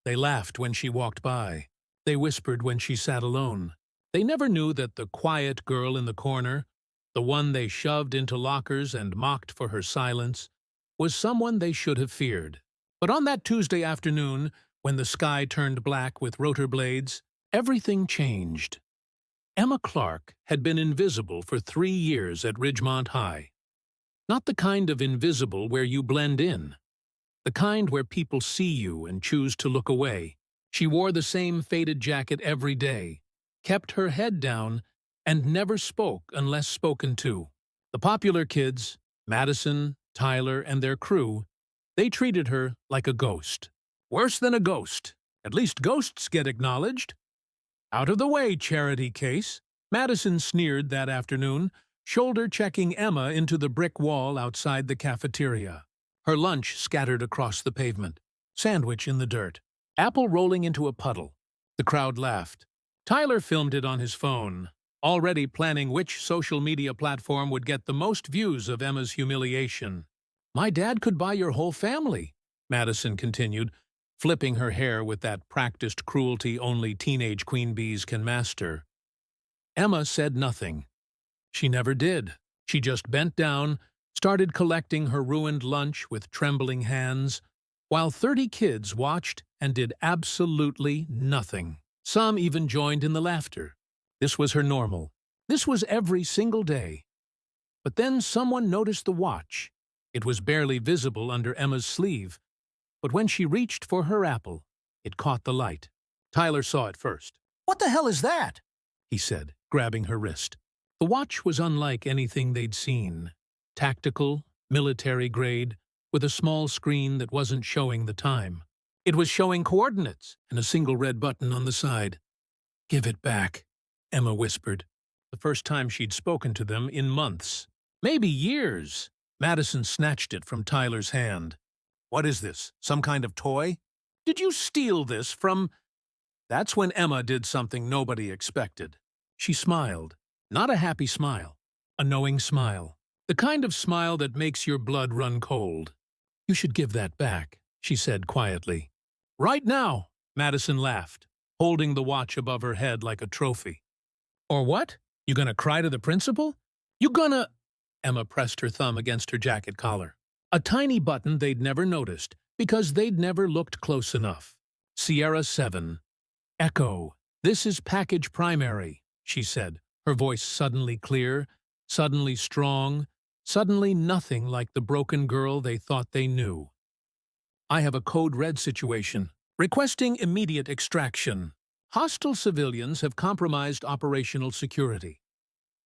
They laughed when she walked by. They whispered when she sat alone. They never knew that the quiet girl in the corner, the one they shoved into lockers and mocked for her silence, was someone they should have feared. But on that Tuesday afternoon, when the sky turned black with rotor blades, everything changed. Emma Clark had been invisible for 3 years at Ridgemont High. Not the kind of invisible where you blend in. The kind where people see you and choose to look away. She wore the same faded jacket every day, kept her head down, and never spoke unless spoken to. The popular kids, Madison, Tyler, and their crew, they treated her like a ghost. Worse than a ghost. At least ghosts get acknowledged. Out of the way, charity case, Madison sneered that afternoon, shoulder-checking Emma into the brick wall outside the cafeteria. Her lunch scattered across the pavement, sandwich in the dirt, apple rolling into a puddle. The crowd laughed. Tyler filmed it on his phone, already planning which social media platform would get the most views of Emma's humiliation. "My dad could buy your whole family," Madison continued, flipping her hair with that practiced cruelty only teenage queen bees can master. Emma said nothing. She never did. She just bent down, started collecting her ruined lunch with trembling hands, while 30 kids watched and did absolutely nothing. Some even joined in the laughter. This was her normal. This was every single day. But then someone noticed the watch. It was barely visible under Emma's sleeve, but when she reached for her apple, it caught the light. Tyler saw it first. "What the hell is that?" he said, grabbing her wrist. The watch was unlike anything they'd seen. Tactical, military grade, with a small screen that wasn't showing the time. It was showing coordinates and a single red button on the side. "Give it back," Emma whispered. The first time she'd spoken to them in months. Maybe years. Madison snatched it from Tyler's hand. "What is this? Some kind of toy? Did you steal this from—" That's when Emma did something nobody expected. She smiled. Not a happy smile. A knowing smile. The kind of smile that makes your blood run cold. "You should give that back," she said quietly. "Right now," Madison laughed, holding the watch above her head like a trophy. "Or what? You gonna cry to the principal? You gonna—" Emma pressed her thumb against her jacket collar. A tiny button they'd never noticed, because they'd never looked close enough. Sierra 7. "Echo, this is package primary," she said, her voice suddenly clear, suddenly strong, suddenly nothing like the broken girl they thought they knew. "I have a code red situation. Requesting immediate extraction. Hostile civilians have compromised operational security."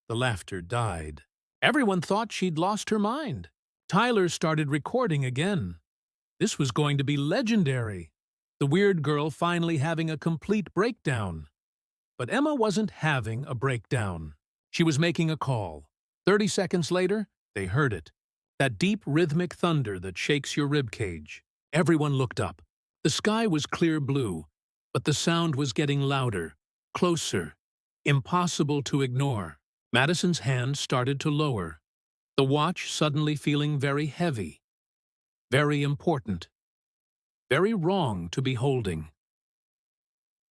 The laughter died. Everyone thought she'd lost her mind. Tyler started recording again. This was going to be legendary. The weird girl finally having a complete breakdown. But Emma wasn't having a breakdown. She was making a call. 30 seconds later, they heard it. That deep rhythmic thunder that shakes your ribcage. Everyone looked up. The sky was clear blue, but the sound was getting louder, closer, impossible to ignore. Madison's hand started to lower, the watch suddenly feeling very heavy, very important, very wrong to be holding.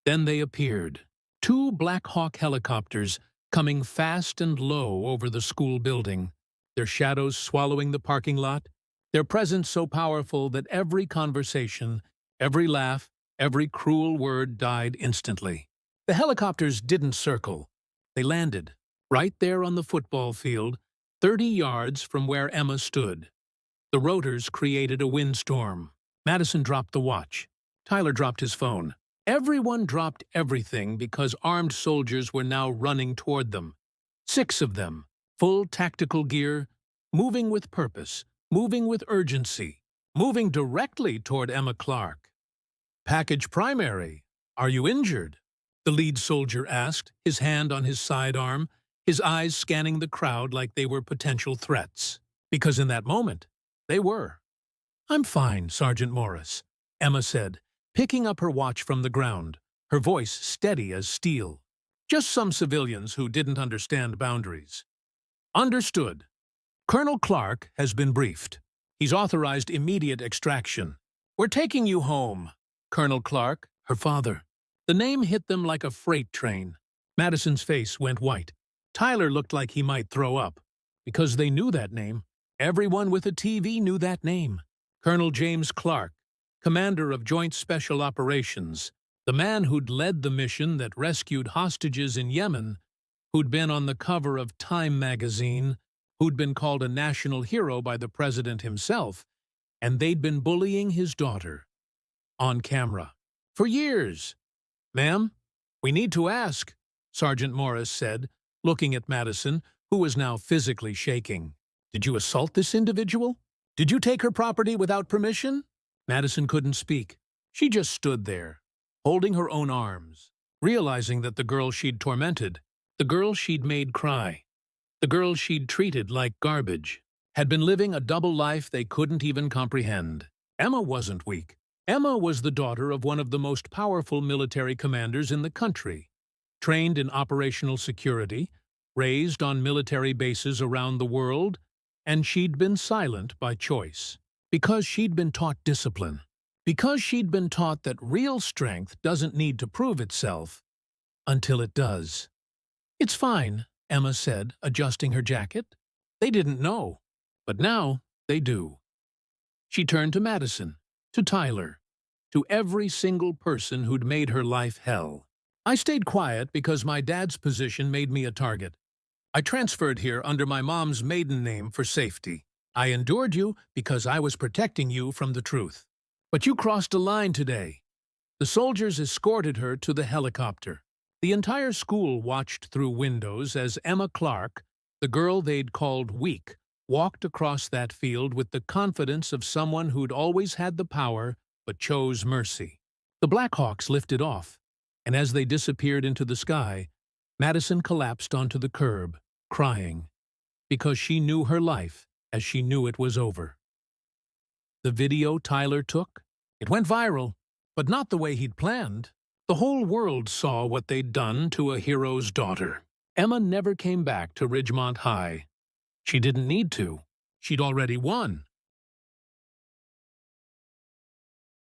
Then they appeared, 2 Black Hawk helicopters coming fast and low over the school building, their shadows swallowing the parking lot, their presence so powerful that every conversation, every laugh, every cruel word died instantly. The helicopters didn't circle. They landed, right there on the football field, 30 yards from where Emma stood. The rotors created a windstorm. Madison dropped the watch. Tyler dropped his phone. Everyone dropped everything because armed soldiers were now running toward them. 6 of them, full tactical gear, moving with purpose, moving with urgency, moving directly toward Emma Clark. "Package primary. Are you injured?" the lead soldier asked, his hand on his sidearm, his eyes scanning the crowd like they were potential threats. Because in that moment, they were. "I'm fine, Sergeant Morris," Emma said, picking up her watch from the ground, her voice steady as steel. "Just some civilians who didn't understand boundaries." "Understood. Colonel Clark has been briefed. He's authorized immediate extraction. We're taking you home." Colonel Clark, her father. The name hit them like a freight train. Madison's face went white. Tyler looked like he might throw up. Because they knew that name. Everyone with a TV knew that name. Colonel James Clark, commander of Joint Special Operations, the man who'd led the mission that rescued hostages in Yemen, who'd been on the cover of Time magazine, who'd been called a national hero by the president himself, and they'd been bullying his daughter. On camera. For years. "Ma'am, we need to ask," Sergeant Morris said, looking at Madison, who was now physically shaking. "Did you assault this individual? Did you take her property without permission?" Madison couldn't speak. She just stood there, holding her own arms, realizing that the girl she'd tormented, the girl she'd made cry, the girl she'd treated like garbage, had been living a double life they couldn't even comprehend. Emma wasn't weak. Emma was the daughter of one of the most powerful military commanders in the country, trained in operational security, raised on military bases around the world, and she'd been silent by choice. Because she'd been taught discipline. Because she'd been taught that real strength doesn't need to prove itself until it does. "It's fine," Emma said, adjusting her jacket. They didn't know, but now they do. She turned to Madison, to Tyler, to every single person who'd made her life hell. "I stayed quiet because my dad's position made me a target. I transferred here under my mom's maiden name for safety. I endured you because I was protecting you from the truth. But you crossed a line today." The soldiers escorted her to the helicopter. The entire school watched through windows as Emma Clark, the girl they'd called weak, walked across that field with the confidence of someone who'd always had the power but chose mercy. The Blackhawks lifted off, and as they disappeared into the sky, Madison collapsed onto the curb, crying, because she knew her life as she knew it was over. The video Tyler took, it went viral, but not the way he'd planned. The whole world saw what they'd done to a hero's daughter. Emma never came back to Ridgemont High. She didn't need to. She'd already won.